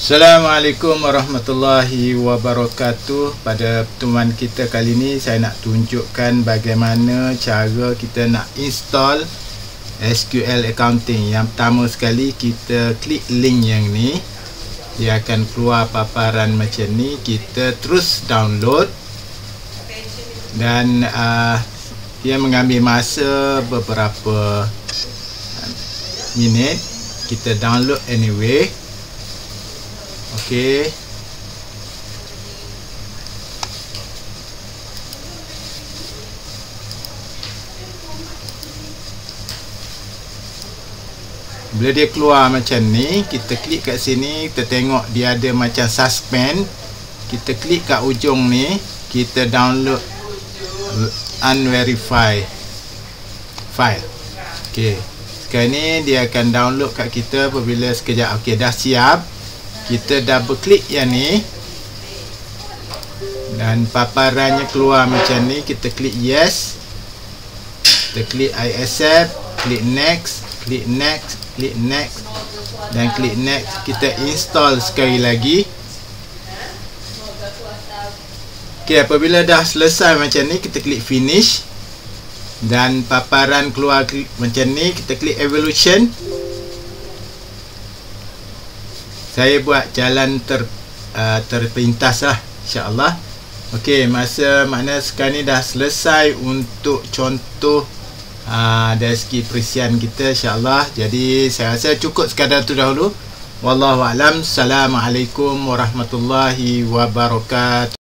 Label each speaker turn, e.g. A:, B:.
A: Assalamualaikum warahmatullahi wabarakatuh. Pada pertemuan kita kali ini saya nak tunjukkan bagaimana cara kita nak install SQL Accounting. Yang pertama sekali kita klik link yang ni, dia akan keluar paparan macam ni. Kita terus download dan dia mengambil masa beberapa minit. Kita download anyway. Okey. Bila dia keluar macam ni, kita klik kat sini, kita tengok dia ada macam suspend. Kita klik kat ujung ni, kita download unverified file. Okey. Sekarang ni dia akan download kat kita apabila sekejap. Okey, dah siap. Kita double klik yang ni dan paparannya keluar macam ni. Kita klik yes, kita klik I accept, klik next, klik next, klik next dan klik next. Kita install sekali lagi. Okay, apabila dah selesai macam ni, kita klik finish dan paparan keluar macam ni. Kita klik evolution. Saya buat jalan terpintas lah, insyaAllah. Okey, makna sekarang ni dah selesai untuk contoh dari segi perisian kita, insyaAllah. Jadi saya rasa cukup sekadar tu dahulu. Wallahualam. Assalamualaikum warahmatullahi wabarakatuh.